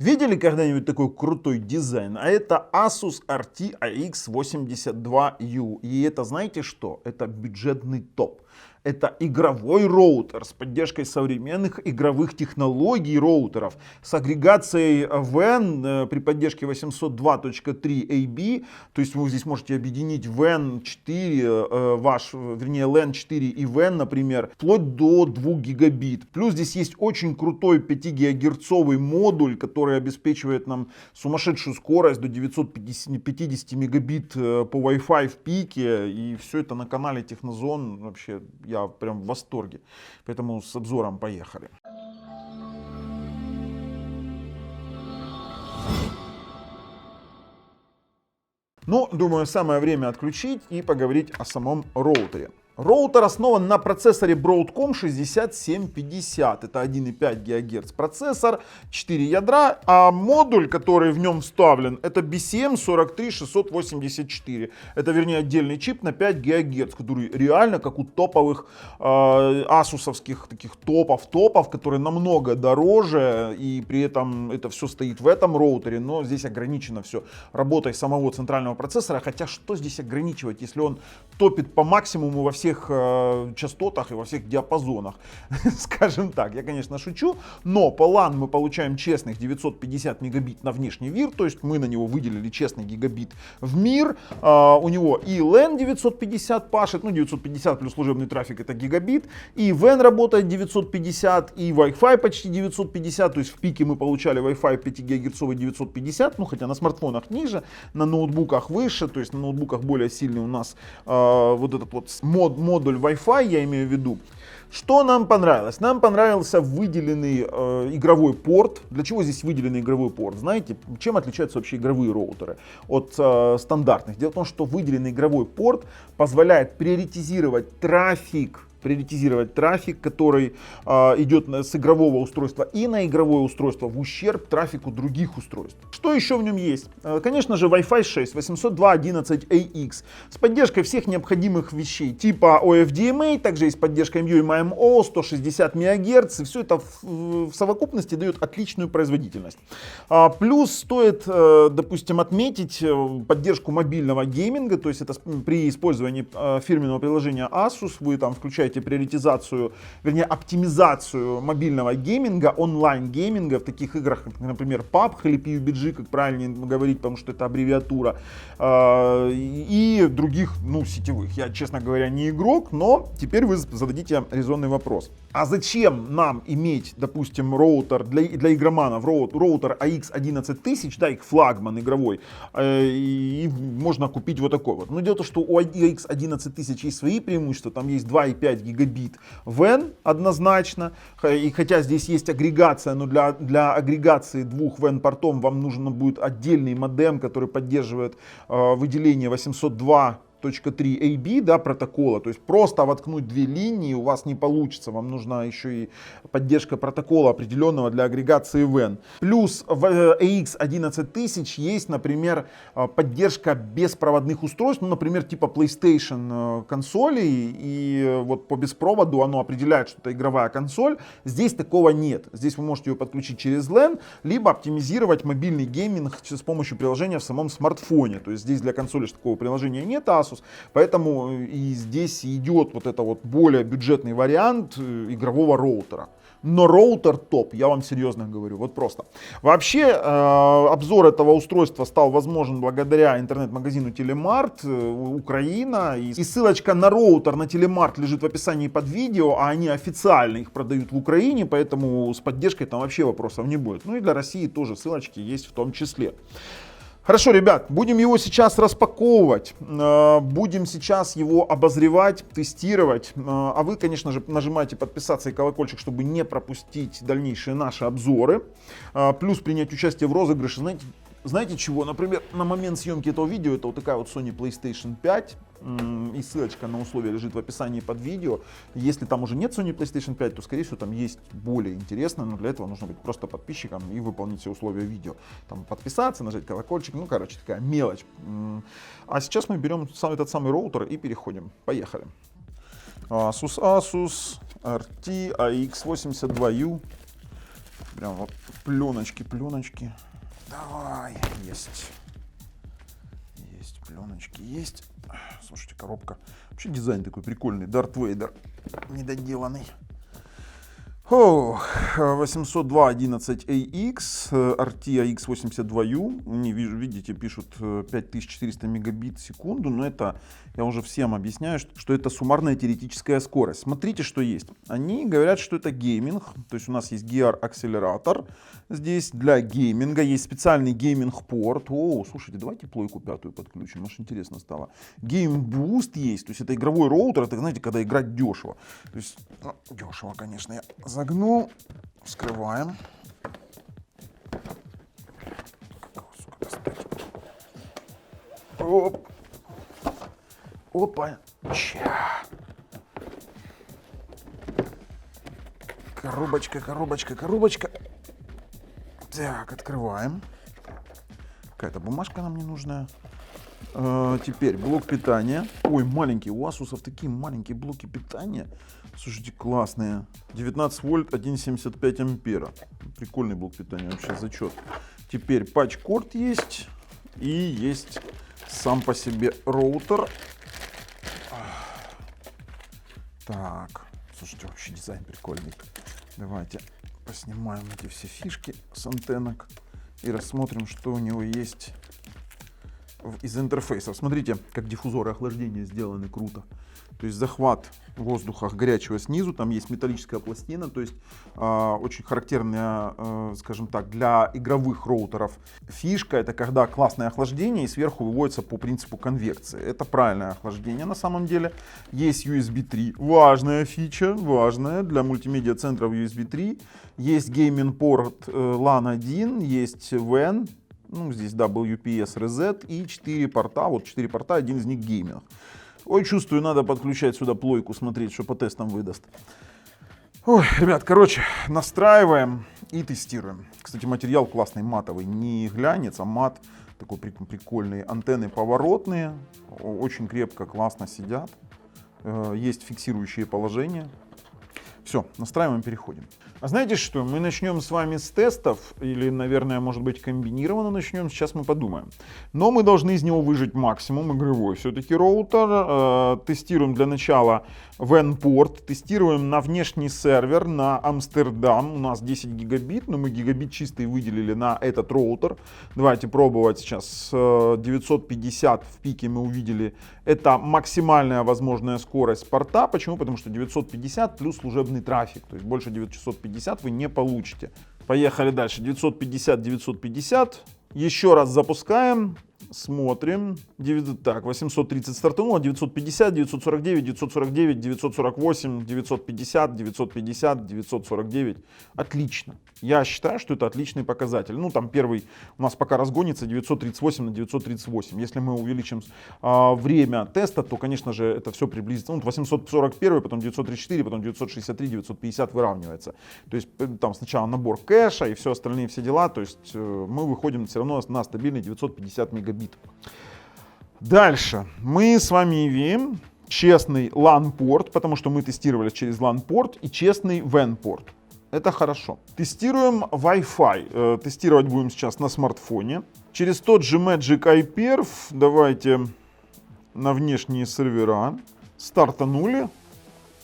Видели когда-нибудь такой крутой дизайн? А это Asus RTX 82U. И это знаете что? Это бюджетный топ. Это игровой роутер с поддержкой современных игровых технологий роутеров, с агрегацией WAN при поддержке 802.3 AB. То есть вы здесь можете объединить WAN 4, LAN 4 и WAN, например, вплоть до 2 гигабит. Плюс здесь есть очень крутой 5 гигагерцовый модуль, который обеспечивает нам сумасшедшую скорость до 950 мегабит по Wi-Fi в пике. И все это на канале Технозон. Вообще, я прям в восторге. Поэтому с обзором поехали. Ну, думаю, самое время отключить и поговорить о самом роутере. Роутер основан на процессоре Broadcom 6750. Это 1,5 ГГц процессор, 4 ядра, а модуль, который в нем вставлен, это BCM43684. Это, вернее, отдельный чип на 5 ГГц, который реально как у топовых асусовских таких топов, которые намного дороже, и при этом это все стоит в этом роутере, но здесь ограничено все работой самого центрального процессора. Хотя что здесь ограничивать, если он топит по максимуму во всех частотах и во всех диапазонах, скажем так. Я, конечно, шучу, но по LAN мы получаем честных 950 мегабит на внешний ВИР, то есть мы на него выделили честный гигабит в мир. У него и LAN 950 пашет, ну 950 плюс служебный трафик это гигабит, и WAN работает 950, и Wi-Fi почти 950, то есть в пике мы получали Wi-Fi 5 гигагерцовый 950, ну хотя на смартфонах ниже, на ноутбуках выше, то есть на ноутбуках более сильный у нас вот этот вот модуль Wi-Fi, я имею в виду. Что нам понравилось? Нам понравился выделенный игровой порт. Для чего здесь выделенный игровой порт? Знаете, чем отличаются вообще игровые роутеры от стандартных? Дело в том, что выделенный игровой порт позволяет приоритизировать трафик, который идет с игрового устройства и на игровое устройство в ущерб трафику других устройств. Что еще в нем есть? Конечно же, Wi-Fi 6 802.11ax с поддержкой всех необходимых вещей типа OFDMA, также есть поддержка MU-MIMO, 160 МГц, и все это в совокупности дает отличную производительность. Плюс стоит, допустим, отметить поддержку мобильного гейминга, то есть это при использовании фирменного приложения Asus вы там включаете приоритизацию, вернее оптимизацию мобильного гейминга, онлайн-гейминга в таких играх, как, например, PUBG или PUBG, как правильно говорить, потому что это аббревиатура, и других, ну, сетевых. Я, честно говоря, не игрок, но теперь вы зададите резонный вопрос. А зачем нам иметь, допустим, роутер для игроманов, роутер AX11000, да, их флагман игровой, и можно купить вот такой вот. Но дело в том, что у AX11000 есть свои преимущества, там есть 2,5 гигабит WAN однозначно, и хотя здесь есть агрегация, но для агрегации двух WAN портов вам нужен будет отдельный модем, который поддерживает выделение 802.3 AB, да, протокола, то есть просто воткнуть две линии у вас не получится, вам нужна еще и поддержка протокола определенного для агрегации WAN. Плюс в AX11000 есть, например, поддержка беспроводных устройств, ну, например, типа PlayStation консолей, и вот по беспроводу оно определяет, что это игровая консоль. Здесь такого нет. Здесь вы можете ее подключить через LAN, либо оптимизировать мобильный гейминг с помощью приложения в самом смартфоне. То есть здесь для консоли такого приложения нет, Asus, поэтому и здесь идет вот это вот более бюджетный вариант игрового роутера. Но роутер топ, я вам серьезно говорю, вот просто. Вообще, обзор этого устройства стал возможен благодаря интернет-магазину Телемарт Украина. И ссылочка на роутер на Телемарт лежит в описании под видео, а они официально их продают в Украине, поэтому с поддержкой там вообще вопросов не будет. Ну и для России тоже ссылочки есть в том числе. Хорошо, ребят, будем его сейчас распаковывать, будем сейчас его обозревать, тестировать. А вы, конечно же, нажимайте подписаться и колокольчик, чтобы не пропустить дальнейшие наши обзоры. Плюс принять участие в розыгрыше. Знаете чего? Например, на момент съемки этого видео, это вот такая вот Sony PlayStation 5. И ссылочка на условия лежит в описании под видео. Если там уже нет Sony PlayStation 5, то, скорее всего, там есть более интересное, но для этого нужно быть просто подписчиком и выполнить все условия видео. Там подписаться, нажать колокольчик, ну, короче, такая мелочь. А сейчас мы берем этот самый роутер и переходим. Поехали. Asus RT AX82U. Прям вот пленочки. Давай, есть. Есть пленочки, есть. Слушайте, коробка. Вообще дизайн такой прикольный. Дарт Вейдер недоделанный. 802.11ax, RTX 82U, не вижу, видите, пишут 5400 мегабит в секунду, но это, я уже всем объясняю, что это суммарная теоретическая скорость. Смотрите, что есть. Они говорят, что это гейминг, то есть у нас есть GR-акселератор здесь для гейминга, есть специальный гейминг-порт. О, слушайте, давайте плойку 5 подключим, аж интересно стало. Гейм-буст есть, то есть это игровой роутер, это, знаете, когда играть дешево. То есть, ну, дешево, конечно, я загнул, вскрываем. Оп. Опа. Ча. Коробочка. Так, открываем. Какая-то бумажка нам не нужная. Теперь блок питания. Ой, маленький. У Asus'ов такие маленькие блоки питания. Слушайте, классные. 19 вольт, 1,75 ампера. Прикольный блок питания, вообще зачет. Теперь патч-корд есть. И есть сам по себе роутер. Так, слушайте, вообще дизайн прикольный. Давайте поснимаем эти все фишки с антеннок и рассмотрим, что у него есть из интерфейсов. Смотрите, как диффузоры охлаждения сделаны круто. То есть захват воздуха горячего снизу, там есть металлическая пластина, то есть очень характерная, скажем так, для игровых роутеров фишка, это когда классное охлаждение и сверху выводится по принципу конвекции. Это правильное охлаждение на самом деле. Есть USB 3, важная фича, важная для мультимедиа центров USB 3. Есть гейминг-порт LAN 1, есть WAN, ну, здесь WPS Reset и 4 порта, вот 4 порта, один из них гейминг. Ой, чувствую, надо подключать сюда плойку, смотреть, что по тестам выдаст. Ой, ребят, короче, настраиваем и тестируем. Кстати, материал классный, матовый, не глянец, а мат, такой прикольный. Антенны поворотные, очень крепко, классно сидят. Есть фиксирующие положения. Все, настраиваем, переходим. А знаете что, мы начнем с вами с тестов, или, наверное, может быть, комбинированно начнем, сейчас мы подумаем. Но мы должны из него выжать максимум, игровой все-таки роутер. Тестируем для начала WAN-порт, тестируем на внешний сервер, на Амстердам, у нас 10 гигабит, но мы гигабит чистый выделили на этот роутер. Давайте пробовать сейчас 950 в пике мы увидели, это максимальная возможная скорость порта. Почему? Потому что 950 плюс служебный трафик, то есть больше 950 вы не получите. Поехали дальше. 950. Еще раз запускаем. Смотрим. Так, 830 стартануло, 950, 949, 948, 950, 949. Отлично. Я считаю, что это отличный показатель. Ну, там первый у нас пока разгонится 938 на 938. Если мы увеличим время теста, то, конечно же, это все приблизится. Ну, 841, потом 934, потом 963, 950 выравнивается. То есть там сначала набор кэша и все остальные все дела. То есть мы выходим все равно на стабильный 950 мегабит. Дальше мы с вами имеем честный LAN-порт, потому что мы тестировали через LAN-порт, и честный WAN-порт. Это хорошо. Тестируем Wi-Fi. Тестировать будем сейчас на смартфоне. Через тот же Magic iPerf давайте на внешние сервера. Стартанули.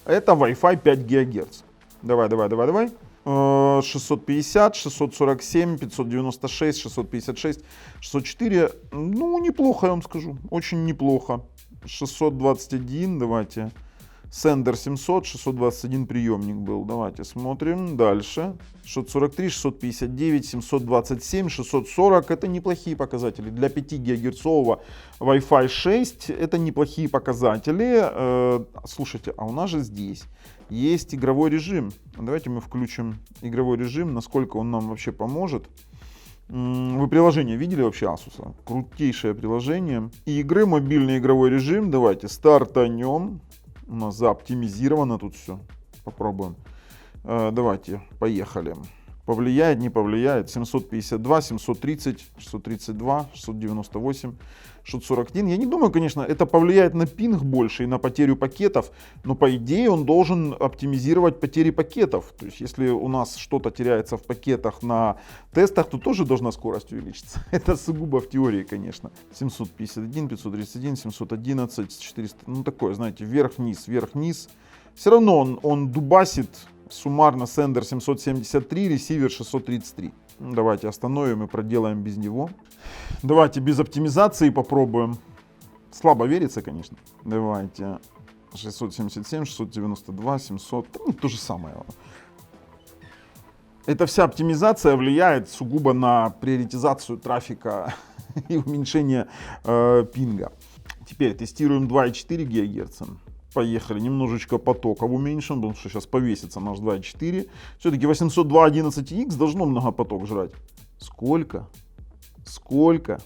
Это Wi-Fi 5 ГГц. Давай. 650, 647, 596, 656, 604. Ну, неплохо, я вам скажу. Очень неплохо. 621, давайте. Sender 700, 621 приемник был. Давайте смотрим дальше. 643, 659, 727, 640. Это неплохие показатели. Для 5 гигагерцового Wi-Fi 6 это неплохие показатели. Слушайте, а у нас же здесь есть игровой режим. Давайте мы включим игровой режим, насколько он нам вообще поможет. Вы приложение видели вообще Asus? Крутейшее приложение. Игры, мобильный игровой режим. Давайте стартанем. У нас заоптимизировано тут все. Попробуем. Давайте, поехали. Повлияет, не повлияет. 752, 730, 632, 698, 641. Я не думаю, конечно, это повлияет на пинг больше и на потерю пакетов, но по идее он должен оптимизировать потери пакетов. То есть если у нас что-то теряется в пакетах на тестах, то тоже должна скорость увеличиться. Это сугубо в теории, конечно. 751, 531, 711, 400. Ну такое, знаете, вверх-вниз, вверх-вниз. Все равно он дубасит. Суммарно сендер 773, ресивер 633. Давайте остановим и проделаем без него. Давайте без оптимизации попробуем. Слабо верится, конечно. Давайте 677, 692, 700. Ну, то же самое. Эта вся оптимизация влияет сугубо на приоритизацию трафика и уменьшение пинга. Теперь тестируем 2,4 ГГц. Поехали, немножечко потоков уменьшим, потому что сейчас повесится наш 2.4. Все-таки 802.11x должно многопоток жрать. Сколько? Сколько?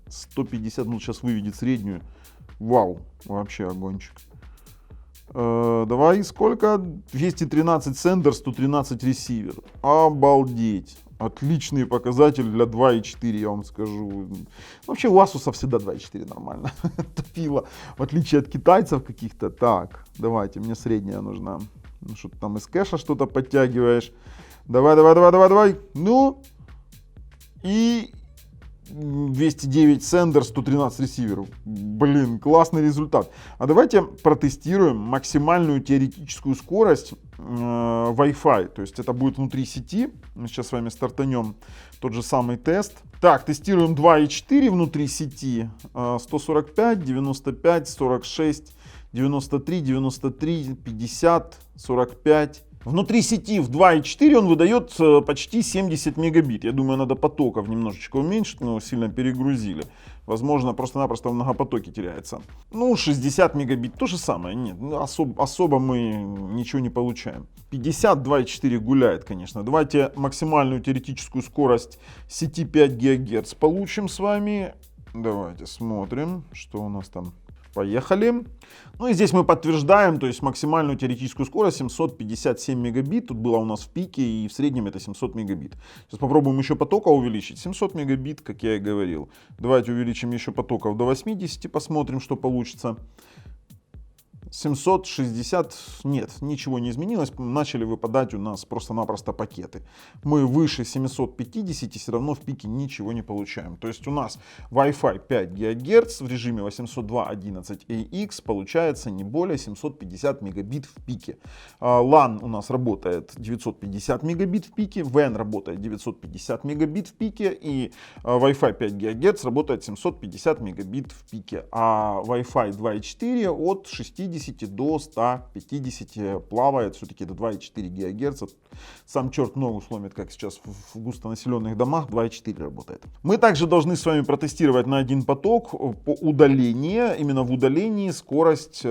150, ну сейчас выведет среднюю. Вау, вообще огончик. Давай, сколько? 213 сендер, 113 ресивер. Обалдеть. Отличный показатель для 2.4, я вам скажу. Вообще у Asus всегда 2.4 нормально. Топило. В отличие от китайцев каких-то. Так, давайте, мне средняя нужна. Ну, что ты там из кэша что-то подтягиваешь. Давай, давай, давай, давай, давай. Ну. И 209 сендер, 113 ресиверов. Блин, классный результат. А давайте протестируем максимальную теоретическую скорость Wi-Fi. То есть это будет внутри сети. Мы сейчас с вами стартанем тот же самый тест. Так, тестируем 2.4 внутри сети. 145, 95, 46, 93, 93, 50, 45. Внутри сети в 2.4 он выдает почти 70 мегабит. Я думаю, надо потоков немножечко уменьшить, но сильно перегрузили. Возможно, просто-напросто в многопотоке теряется. Ну, 60 мегабит, то же самое. Нет, особо мы ничего не получаем. 50, 2.4 гуляет, конечно. Давайте максимальную теоретическую скорость сети 5 ГГц получим с вами. Давайте смотрим, что у нас там. Поехали. Ну и здесь мы подтверждаем, то есть максимальную теоретическую скорость 757 мегабит. Тут было у нас в пике, и в среднем это 700 мегабит. Сейчас попробуем еще потока увеличить. 700 мегабит, как я и говорил. Давайте увеличим еще потоков до 80, посмотрим, что получится. 760, нет, ничего не изменилось, начали выпадать у нас просто-напросто пакеты. Мы выше 750, все равно в пике ничего не получаем. То есть у нас Wi-Fi 5 ГГц в режиме 802.11ax получается не более 750 мегабит в пике. LAN у нас работает 950 мегабит в пике, WAN работает 950 мегабит в пике и Wi-Fi 5 ГГц работает 750 мегабит в пике. А Wi-Fi 2.4 от 60 до 150 плавает, все-таки до 2,4 ГГц. Сам черт ногу сломит, как сейчас в густонаселенных домах 2,4 работает. Мы также должны с вами протестировать на один поток по удалению, именно в удалении скорость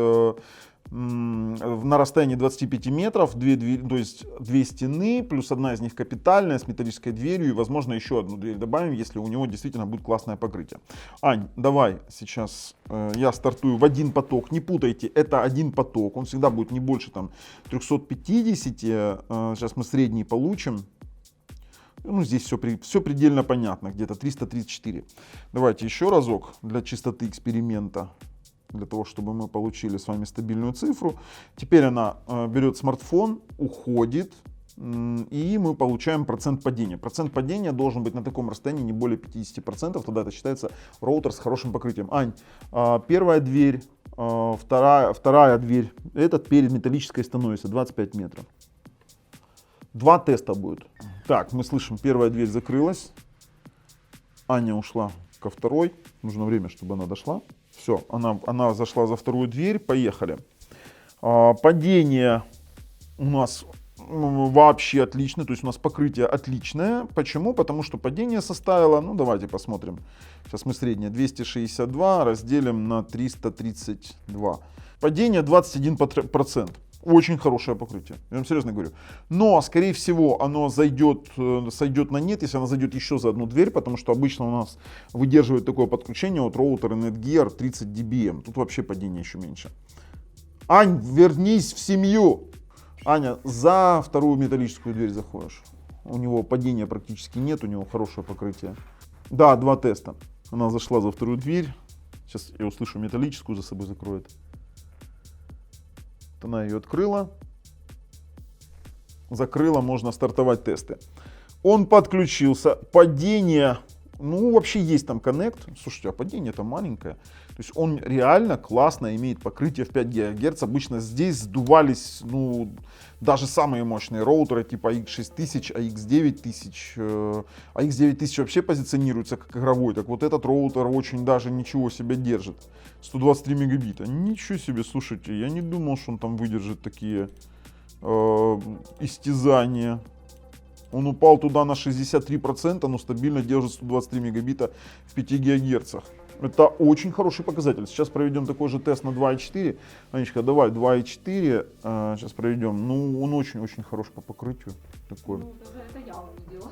на расстоянии 25 метров, то есть две стены, плюс одна из них капитальная с металлической дверью, и возможно еще одну дверь добавим, если у него действительно будет классное покрытие. Ань, давай сейчас я стартую в один поток, не путайте, это один поток, он всегда будет не больше там 350, сейчас мы средний получим. Ну, здесь все предельно понятно, где-то 334. Давайте еще разок для чистоты эксперимента. Для того, чтобы мы получили с вами стабильную цифру. Теперь она берет смартфон, уходит, и мы получаем процент падения. Процент падения должен быть на таком расстоянии не более 50%, тогда это считается роутер с хорошим покрытием. Ань, первая дверь, вторая дверь, этот перед металлической становится 25 метров. Два теста будет. Так, мы слышим, первая дверь закрылась, Аня ушла ко второй, нужно время, чтобы она дошла. Все, она зашла за вторую дверь, поехали. Падение у нас вообще отличное, то есть у нас покрытие отличное. Почему? Потому что падение составило, ну давайте посмотрим. Сейчас мы среднее 262 разделим на 332. Падение 21%. Очень хорошее покрытие, я вам серьезно говорю. Но, скорее всего, оно сойдет на нет, если оно зайдет еще за одну дверь, потому что обычно у нас выдерживает такое подключение от роутера Netgear 30 dBm. Тут вообще падение еще меньше. Ань, вернись в семью. Аня, за вторую металлическую дверь заходишь. у него падения практически нет, у него хорошее покрытие. Да, 2 теста. Она зашла за вторую дверь. Сейчас я услышу металлическую, за собой закроет. Вот она ее открыла. Закрыла, можно стартовать тесты. Он подключился. Падение, ну вообще есть там коннект. Слушайте, а падение-то маленькое. То есть он реально классно имеет покрытие в 5 ГГц. Обычно здесь сдувались, ну, даже самые мощные роутеры типа AX6000, AX9000. AX9000 вообще позиционируется как игровой. Так вот этот роутер очень даже ничего себе держит. 123 мегабита. Ничего себе, слушайте, я не думал, что он там выдержит такие истязания. Он упал туда на 63%, но стабильно держит 123 мегабита в 5 ГГц. Это очень хороший показатель. Сейчас проведем такой же тест на 2.4. Анечка, давай 2.4. Сейчас проведем. Ну, он очень-очень хорош по покрытию. Такой. Ну, это я увидела.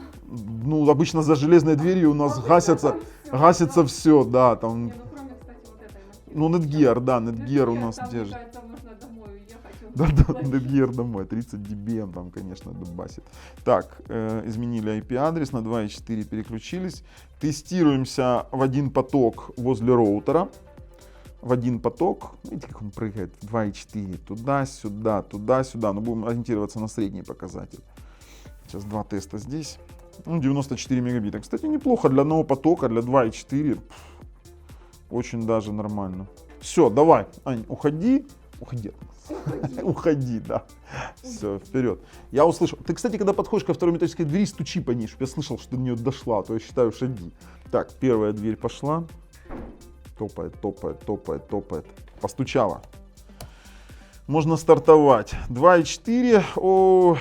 Ну, обычно за железной дверью у нас гасится все, да. Там... Не, ну, кроме, кстати, вот этой машины. Ну, Netgear, да, Netgear у нас там, держит. Кажется, можно домой уехать. Да, Netgear домой, 30 dBm там, конечно, дубасит. Так, изменили IP-адрес, на 2.4 переключились. Тестируемся в один поток возле роутера. В один поток. Видите, как он прыгает? 2.4, туда-сюда, туда-сюда. Но будем ориентироваться на средний показатель. Сейчас 2 теста здесь. Ну, 94 мегабита. Кстати, неплохо для одного потока, для 2.4. Очень даже нормально. Все, давай, Ань, уходи. Уходи, да. Все, вперед. Я услышал. Ты, кстати, когда подходишь ко второй металлической двери, стучи по ней, чтобы я слышал, что до нее дошла, а то я считаю шаги. Так, первая дверь пошла. Топает, топает, топает, топает. Постучала. Можно стартовать. 2.4. О,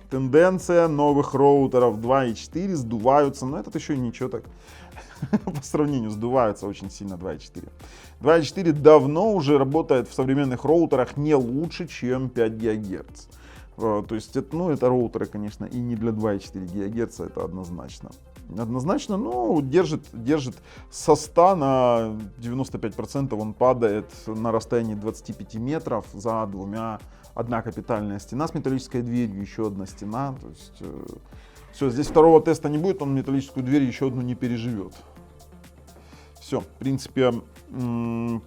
тенденция новых роутеров 2.4 сдуваются. Но этот еще ничего так. По сравнению сдуваются очень сильно 2.4. 2.4 давно уже работает в современных роутерах не лучше, чем 5 ГГц. То есть это, ну, это роутеры, конечно, и не для 2.4 ГГц, это однозначно. Однозначно, но держит со 100 на 95%, он падает на расстоянии 25 метров за одна капитальная стена с металлической дверью, еще одна стена. То есть, все, здесь второго теста не будет, он металлическую дверь еще одну не переживет. Все, в принципе,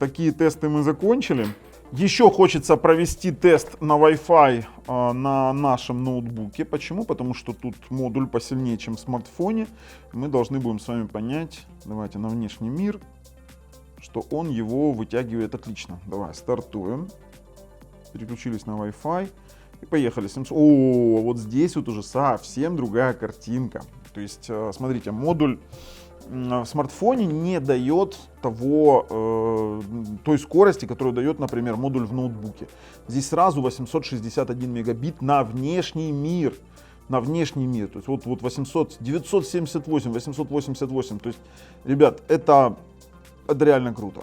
такие тесты мы закончили. Еще хочется провести тест на Wi-Fi на нашем ноутбуке. Почему? Потому что тут модуль посильнее, чем в смартфоне. Мы должны будем с вами понять, давайте на внешний мир, что он его вытягивает отлично. Давай, стартуем. Переключились на Wi-Fi. И поехали. О, вот здесь вот уже совсем другая картинка. То есть, смотрите, модуль в смартфоне не дает той скорости, которую дает, например, модуль в ноутбуке. Здесь сразу 861 мегабит на внешний мир. На внешний мир. То есть вот 978, 888. То есть, ребят, это реально круто.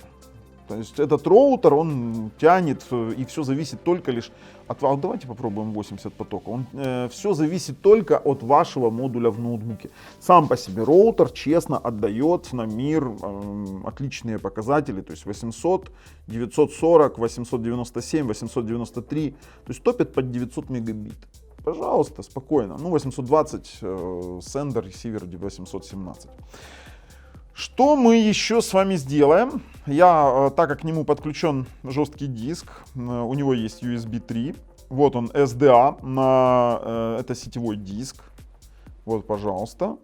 То есть этот роутер, он тянет, и все зависит только лишь от... Давайте попробуем 80 потоков. Все зависит только от вашего модуля в ноутбуке. Сам по себе роутер честно отдает на мир отличные показатели. То есть 800, 940, 897, 893. То есть топит под 900 мегабит. Пожалуйста, спокойно. Ну, 820, сендер, ресивер 817. Что мы еще с вами сделаем? Так как к нему подключен жесткий диск, у него есть USB 3. Вот он, SDA, это сетевой диск. Вот, пожалуйста.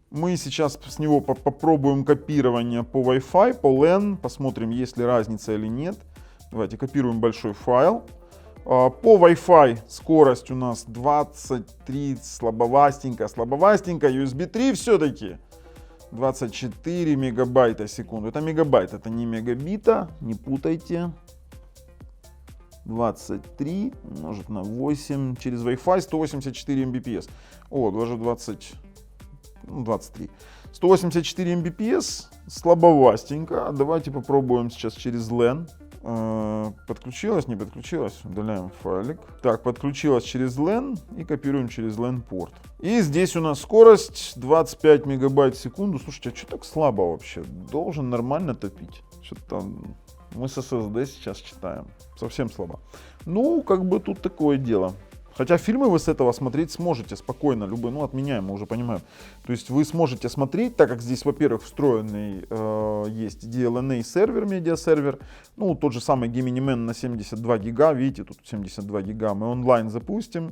Мы сейчас с него попробуем копирование по Wi-Fi, по LAN. Посмотрим, есть ли разница или нет. Давайте копируем большой файл. По Wi-Fi скорость у нас 23, слабовастенько. USB 3 все-таки. 24 мегабайта в секунду. Это мегабайт, это не мегабита, не путайте. 23 умножить на 8 через Wi-Fi 184 Mbps. О, даже 23. 184 Mbps, слабовастенько. Давайте попробуем сейчас через LAN. Подключилась, не подключилась, удаляем файлик. Так, подключилась через LAN и копируем через LAN порт. И здесь у нас скорость 25 мегабайт в секунду. Слушайте, а что так слабо вообще? Должен нормально топить. Что-то там мы с SSD сейчас читаем. Совсем слабо. Ну, как бы тут такое дело. Хотя фильмы вы с этого смотреть сможете спокойно, любые, ну отменяем, мы уже понимаем. То есть вы сможете смотреть, так как здесь, во-первых, встроенный есть DLNA сервер, медиасервер, ну тот же самый Gemini Man на 72 гига, видите, тут 72 гига, мы онлайн запустим,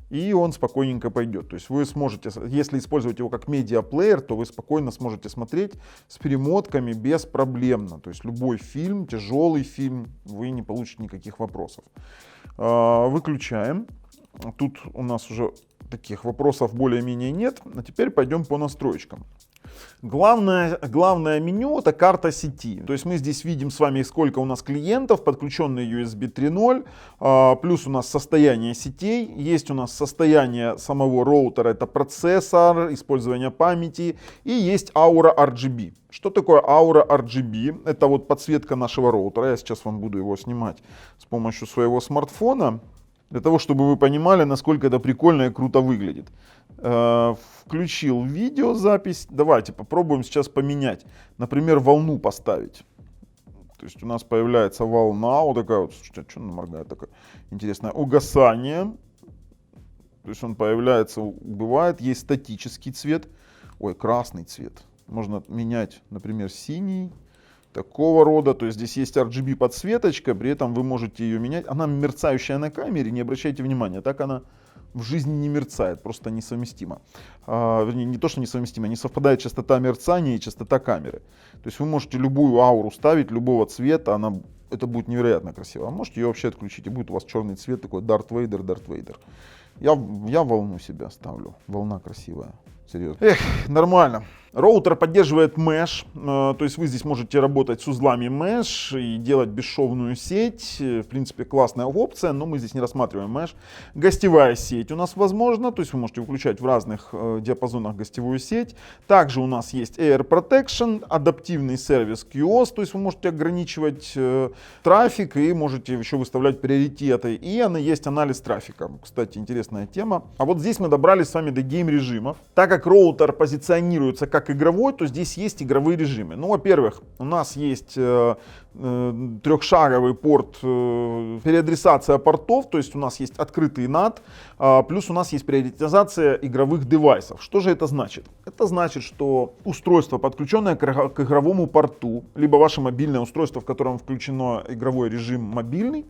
и он спокойненько пойдет. То есть вы сможете, если использовать его как медиаплеер, то вы спокойно сможете смотреть с перемотками беспроблемно. То есть любой фильм, тяжелый фильм, вы не получите никаких вопросов. Выключаем. Тут у нас уже таких вопросов более-менее нет. А теперь пойдем по настроечкам. Главное меню — это карта сети. То есть мы здесь видим с вами, сколько у нас клиентов, подключенные USB 3.0, плюс у нас состояние сетей, есть у нас состояние самого роутера, это процессор, использование памяти, и есть аура RGB. Что такое аура RGB? Это вот подсветка нашего роутера. Я сейчас вам буду его снимать с помощью своего смартфона, для того, чтобы вы понимали, насколько это прикольно и круто выглядит. Включил видеозапись. Давайте попробуем сейчас поменять. Например, волну поставить. То есть у нас появляется волна. Вот такая вот. Слушайте, что она моргает? Такое интересное угасание. То есть он появляется, убывает. Есть статический цвет. Ой, красный цвет. Можно менять, например, синий. Такого рода, то есть здесь есть RGB подсветочка, при этом вы можете ее менять. Она мерцающая на камере, не обращайте внимания, так она в жизни не мерцает, просто несовместимо. Вернее, не то, что несовместимо, не совпадает частота мерцания и частота камеры. То есть вы можете любую ауру ставить, любого цвета, это будет невероятно красиво. А можете ее вообще отключить, и будет у вас черный цвет, такой Дарт Вейдер. Я волну себя ставлю, волна красивая, серьезно. Эх, нормально. Роутер поддерживает Mesh, то есть вы здесь можете работать с узлами Mesh и делать бесшовную сеть. В принципе, классная опция, но мы здесь не рассматриваем Mesh. Гостевая сеть у нас возможна, то есть вы можете включать в разных диапазонах гостевую сеть. Также у нас есть Air Protection, адаптивный сервис QoS, то есть вы можете ограничивать трафик и можете еще выставлять приоритеты. И есть анализ трафика. Кстати, интересная тема. А вот здесь мы добрались с вами до гейм-режимов. Так как роутер позиционируется как игровой, то здесь есть игровые режимы. Ну, во-первых, у нас есть трехшаговый порт, переадресация портов, то есть у нас есть открытый NAT, плюс у нас есть приоритизация игровых девайсов. Что же это значит? Это значит, что устройство, подключенное к игровому порту, либо ваше мобильное устройство, в котором включено игровой режим мобильный,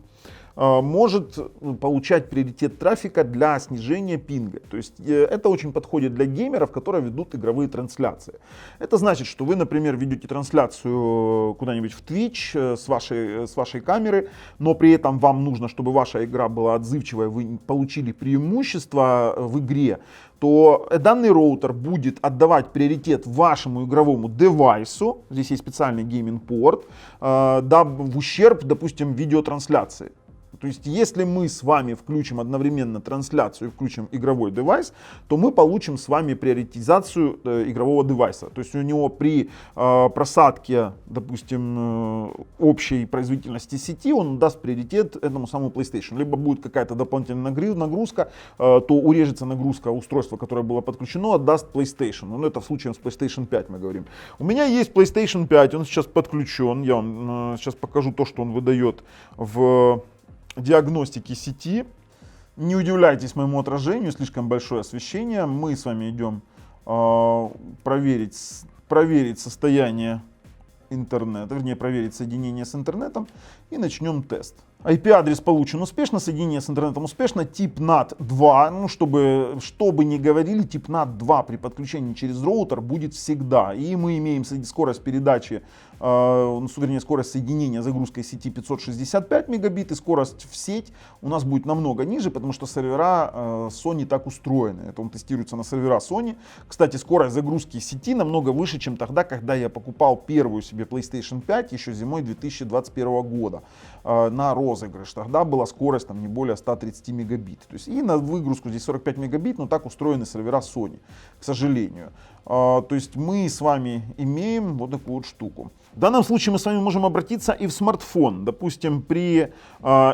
может получать приоритет трафика для снижения пинга. То есть это очень подходит для геймеров, которые ведут игровые трансляции. Это значит, что вы, например, ведете трансляцию куда-нибудь в Twitch с вашей камеры, но при этом вам нужно, чтобы ваша игра была отзывчивая, вы получили преимущество в игре, то данный роутер будет отдавать приоритет вашему игровому девайсу, здесь есть специальный гейминг-порт, в ущерб, допустим, видеотрансляции. То есть, если мы с вами включим одновременно трансляцию и включим игровой девайс, то мы получим с вами приоритизацию игрового девайса. То есть, у него при просадке, допустим, общей производительности сети, он даст приоритет этому самому PlayStation. Либо будет какая-то дополнительная нагрузка, то урежется нагрузка устройства, которое было подключено, отдаст PlayStation. Ну, это в случае с PlayStation 5 мы говорим. У меня есть PlayStation 5, он сейчас подключен. Я вам сейчас покажу то, что он выдает в диагностики сети. Не удивляйтесь моему отражению, слишком большое освещение. Мы с вами идем проверить состояние интернета, вернее проверить соединение с интернетом и начнем тест. IP-адрес получен успешно, соединение с интернетом успешно, тип NAT 2, ну, чтобы не говорили, тип NAT 2 при подключении через роутер будет всегда. И мы имеем скорость передачи, вернее скорость соединения загрузкой сети 565 мегабит, и скорость в сеть у нас будет намного ниже, потому что сервера Sony так устроены. Это он тестируется на сервера Sony. Кстати, скорость загрузки сети намного выше, чем тогда, когда я покупал первую себе PlayStation 5 еще зимой 2021 года на розыгрыш. Тогда была скорость не более 130 мегабит. То есть и на выгрузку здесь 45 мегабит, но так устроены сервера Sony, к сожалению. То есть мы с вами имеем вот такую вот штуку. В данном случае мы с вами можем обратиться и в смартфон. Допустим, при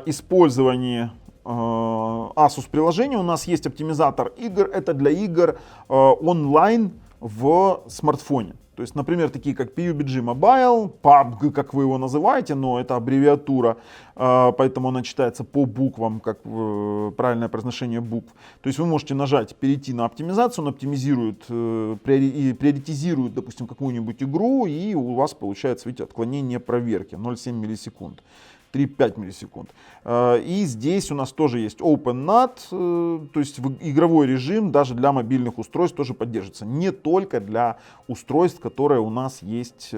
использовании Asus приложения у нас есть оптимизатор игр. Это для игр онлайн в смартфоне. То То есть, например, такие как PUBG Mobile, PUBG, как вы его называете, но это аббревиатура, поэтому она читается по буквам, как правильное произношение букв. То есть вы можете нажать «Перейти на оптимизацию», он оптимизирует и приоритизирует, допустим, какую-нибудь игру, и у вас получается, видите, отклонение проверки 0,7 миллисекунд. 3-5 миллисекунд. И здесь у нас тоже есть OpenNAT, то есть игровой режим даже для мобильных устройств тоже поддерживается. Не только для устройств, которые у нас есть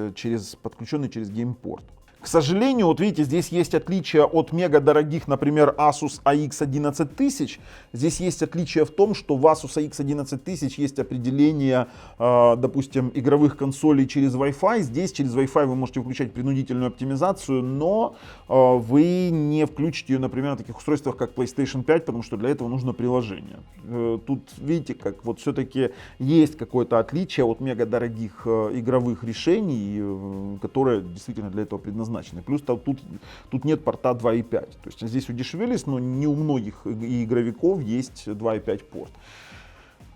подключенные через геймпорт. К сожалению, вот видите, здесь есть отличие от мега дорогих, например, Asus AX 11000. Здесь есть отличие в том, что в Asus AX 11000 есть определение, допустим, игровых консолей через Wi-Fi. Здесь через Wi-Fi вы можете включать принудительную оптимизацию, но вы не включите ее, например, на таких устройствах, как PlayStation 5, потому что для этого нужно приложение. Тут видите, как вот все-таки есть какое-то отличие от мега дорогих игровых решений, которые действительно для этого предназначены. Плюс тут нет порта 2.5. То есть здесь удешевились, но не у многих игровиков есть 2.5 порт.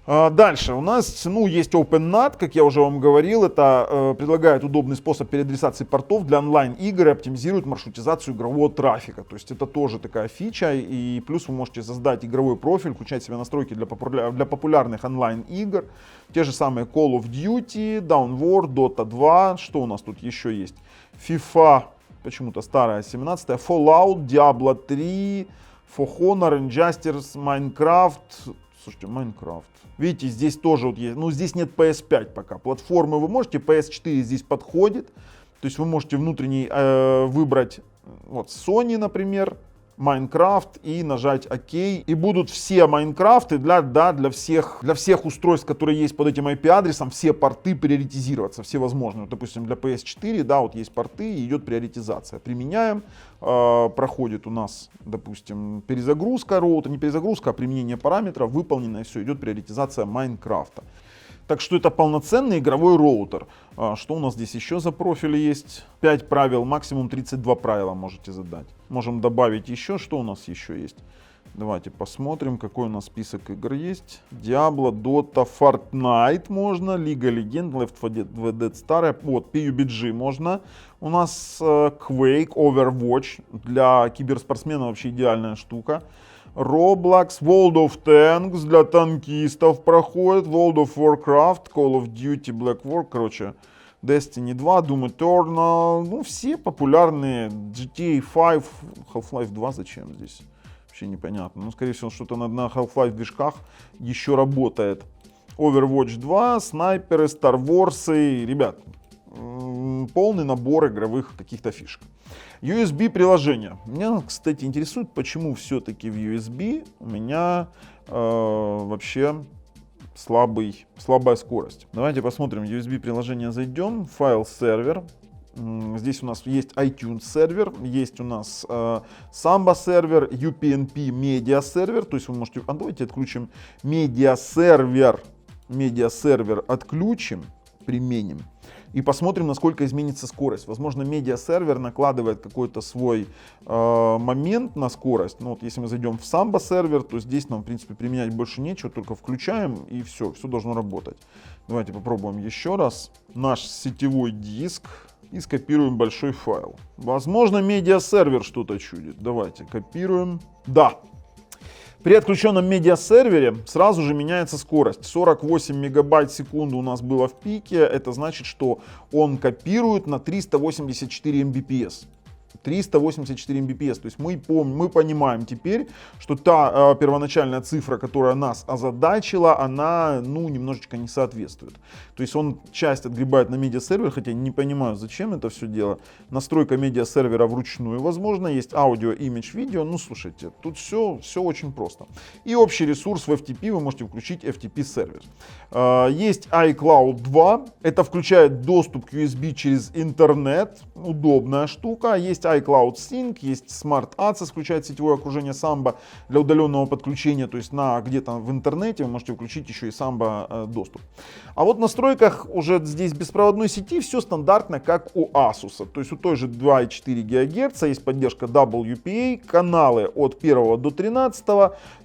Дальше у нас есть OpenNAT, как я уже вам говорил, это предлагает удобный способ переадресации портов для онлайн-игр и оптимизирует маршрутизацию игрового трафика. То есть это тоже такая фича, и плюс вы можете создать игровой профиль, включать в себя настройки для популярных онлайн-игр, те же самые Call of Duty, Downward, Dota 2, что у нас тут еще есть? FIFA, почему-то старая, 17-я, Fallout, Diablo 3, For Honor, Injustice, Minecraft. Слушайте, Minecraft. Видите, здесь тоже вот есть, здесь нет PS5 пока. Платформы вы можете, PS4 здесь подходит. То есть вы можете внутренний выбрать, вот Sony, например, Minecraft и нажать ОК. И будут все Майнкрафты для всех устройств, которые есть под этим IP-адресом, все порты приоритизироваться, все возможные. Вот, допустим, для PS4, вот есть порты и идет приоритизация. Применяем, проходит у нас, допустим, перезагрузка роутера, не перезагрузка, а применение параметров, выполнено, и все, идет приоритизация Майнкрафта. Так что это полноценный игровой роутер. Что у нас здесь еще за профили есть? 5 правил, максимум 32 правила можете задать. Можем добавить еще, что у нас еще есть. Давайте посмотрим, какой у нас список игр есть. Diablo, Dota, Fortnite можно, Лига Легенд, Left 4 Dead старая, вот, PUBG можно. У нас Quake, Overwatch, для киберспортсмена вообще идеальная штука. Roblox, World of Tanks для танкистов проходит, World of Warcraft, Call of Duty, Black War, короче, Destiny 2, Doom Eternal, все популярные, GTA 5, Half-Life 2 зачем здесь? Вообще непонятно, скорее всего, что-то на Half-Life движках еще работает. Overwatch 2, снайперы, Star Wars, ребят, полный набор игровых каких-то фишек. USB приложение. Меня, кстати, интересует, почему все-таки в USB у меня вообще слабая скорость. Давайте посмотрим, USB приложение зайдем, файл сервер. Здесь у нас есть iTunes сервер, есть у нас Samba сервер, UPnP медиа сервер. То есть вы можете, давайте отключим медиа сервер, отключим, применим. И посмотрим, насколько изменится скорость. Возможно, медиа-сервер накладывает какой-то свой момент на скорость. Вот если мы зайдем в Samba сервер, то здесь нам, в принципе, применять больше нечего. Только включаем, и все должно работать. Давайте попробуем еще раз. Наш сетевой диск. И скопируем большой файл. Возможно, медиа-сервер что-то чудит. Давайте копируем. Да. При отключенном медиасервере сразу же меняется скорость. 48 мегабайт в секунду у нас было в пике. Это значит, что он копирует на 384 Mbps. 384 Mbps. То есть мы понимаем теперь, что та первоначальная цифра, которая нас озадачила, она немножечко не соответствует. То есть он часть отгребает на медиасервер, хотя не понимаю, зачем это все дело. Настройка медиасервера вручную возможно. Есть аудио, имидж, видео. Слушайте, тут все очень просто. И общий ресурс в FTP вы можете включить FTP сервер. Есть iCloud 2. Это включает доступ к USB через интернет. Удобная штука. Есть Wi-Fi, Cloud Sync, есть Smart Access, включает сетевое окружение Samba для удаленного подключения, то есть где-то в интернете вы можете включить еще и Samba доступ. А вот в настройках уже здесь беспроводной сети все стандартно, как у Asus. То есть у той же 2,4 ГГц есть поддержка WPA, каналы от 1 до 13,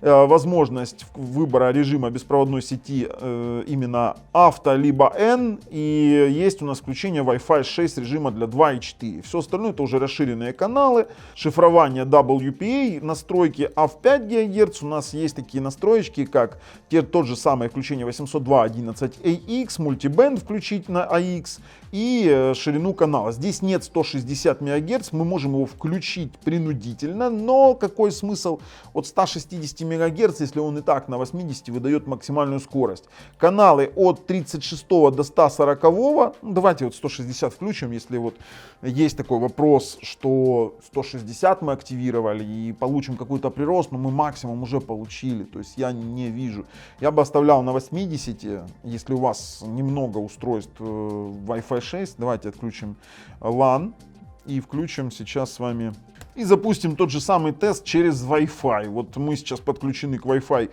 возможность выбора режима беспроводной сети именно авто либо N, и есть у нас включение Wi-Fi 6 режима для 2,4. Все остальное это уже расширенные каналы, шифрование WPA, настройки AV5 ГГц. У нас есть такие настроечки, как тот же самое включение 802.11ax, мультибенд включить на AX и ширину канала. Здесь нет 160 МГц, мы можем его включить принудительно, но какой смысл от 160 МГц, если он и так на 80 выдает максимальную скорость. Каналы от 36 до 140, давайте вот 160 включим, если вот есть такой вопрос, что 160 мы активировали и получим какой-то прирост, но мы максимум уже получили, то есть я не вижу. Я бы оставлял на 80, если у вас немного устройств Wi-Fi 6, давайте отключим LAN и включим сейчас с вами и запустим тот же самый тест через Wi-Fi. Вот мы сейчас подключены к Wi-Fi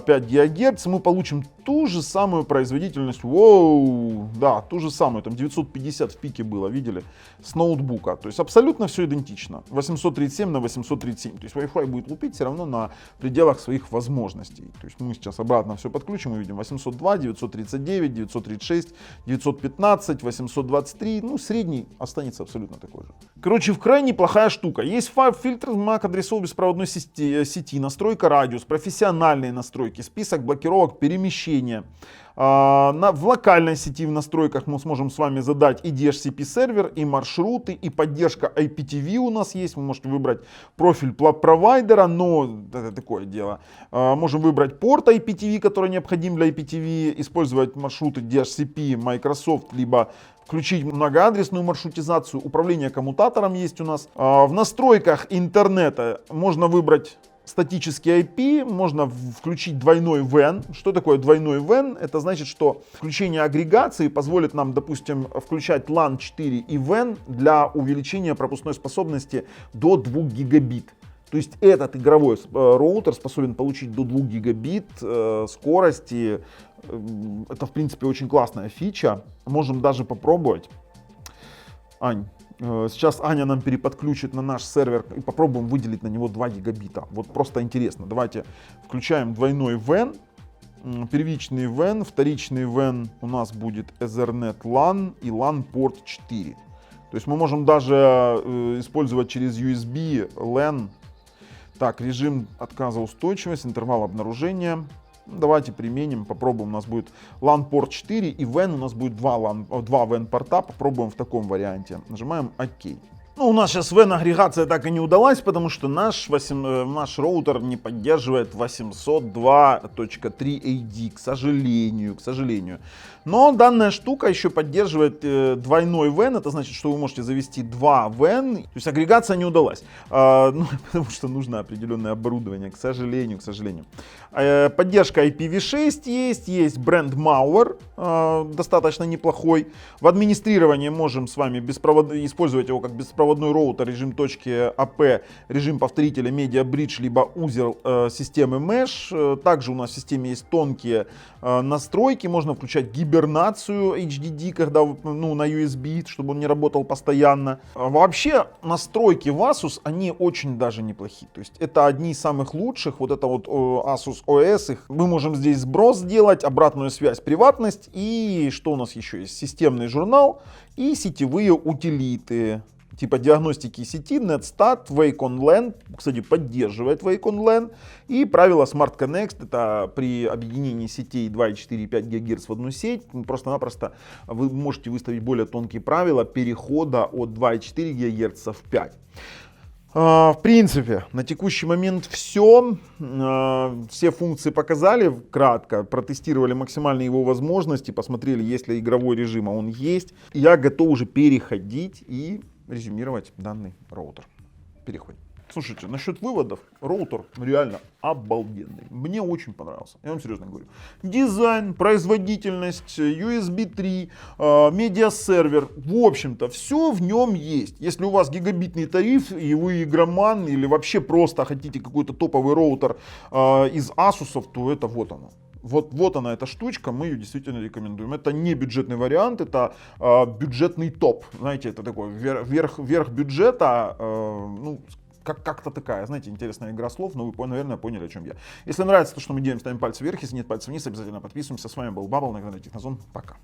5 ГГц, мы получим ту же самую производительность, да, ту же самую, там 950 в пике было, видели, с ноутбука. То есть абсолютно все идентично, 837 на 837, то есть Wi-Fi будет лупить все равно на пределах своих возможностей. То есть мы сейчас обратно все подключим и видим 802, 939, 936, 915, 823, ну средний останется абсолютно такой же. Короче, в крайне плохая штука. Есть фильтр MAC-адресов беспроводной сети, настройка радиус, профессиональные настройки, список блокировок перемещения. В локальной сети в настройках мы сможем с вами задать и DHCP сервер, и маршруты, и поддержка IPTV у нас есть. Вы можете выбрать профиль провайдера, но это такое дело. Можем выбрать порт IPTV, который необходим для IPTV, использовать маршруты DHCP, Microsoft, либо включить многоадресную маршрутизацию. Управление коммутатором есть у нас. В настройках интернета можно выбрать статический IP, можно включить двойной WAN. Что такое двойной WAN? Это значит, что включение агрегации позволит нам, допустим, включать LAN 4 и WAN для увеличения пропускной способности до 2 гигабит. То есть этот игровой роутер способен получить до 2 гигабит скорости. Это, в принципе, очень классная фича. Можем даже попробовать. Ань, сейчас Аня нам переподключит на наш сервер и попробуем выделить на него 2 гигабита. Вот просто интересно. Давайте включаем двойной WAN. Первичный WAN, вторичный WAN у нас будет Ethernet LAN и LAN порт 4. То есть мы можем даже использовать через USB LAN. Так, режим отказоустойчивость, интервал обнаружения. Давайте применим, попробуем. У нас будет LAN порт 4 и WAN у нас будет 2 WAN порта. Попробуем в таком варианте. Нажимаем ОК. Ну, у нас сейчас WAN-агрегация так и не удалась, потому что наш роутер не поддерживает 802.3AD, к сожалению. Но данная штука еще поддерживает двойной WAN, это значит, что вы можете завести 2 WAN, то есть агрегация не удалась, потому что нужно определенное оборудование, к сожалению. Поддержка IPv6 есть бренд Mauer, достаточно неплохой. В администрировании можем с вами использовать его как беспроводной роутер, режим точки АП, режим повторителя Media Bridge, либо узел системы Mesh. Также у нас в системе есть тонкие настройки, можно включать гибернацию HDD, когда на USB, чтобы он не работал постоянно. Вообще настройки в Asus, они очень даже неплохие. То есть это одни из самых лучших. Вот это вот Asus OS. Мы можем здесь сброс сделать, обратную связь, приватность. И что у нас еще есть? Системный журнал и сетевые утилиты. Типа диагностики сети, NetStat, Wake on LAN, кстати, поддерживает Wake on LAN, и правило Smart Connect, это при объединении сетей 2,4 и 5 ГГц в одну сеть, просто-напросто вы можете выставить более тонкие правила перехода от 2,4 ГГц в 5. В принципе, на текущий момент все. Все функции показали кратко, протестировали максимальные его возможности, посмотрели, есть ли игровой режим, а он есть. Я готов уже переходить и резюмировать данный роутер. Переходим. Слушайте, насчет выводов, роутер реально обалденный. Мне очень понравился. Я вам серьезно говорю. Дизайн, производительность, USB 3, медиасервер. В общем-то, все в нем есть. Если у вас гигабитный тариф, и вы игроман, или вообще просто хотите какой-то топовый роутер из Asus, то это вот оно. Вот она, эта штучка, мы ее действительно рекомендуем. Это не бюджетный вариант, это бюджетный топ. Знаете, это такой верх бюджета, ну, как-то такая, знаете, интересная игра слов, но вы, наверное, поняли, о чем я. Если нравится то, что мы делаем, ставим пальцы вверх, если нет пальцев вниз, обязательно подписываемся. С вами был Бабл на канале Технозон. Пока.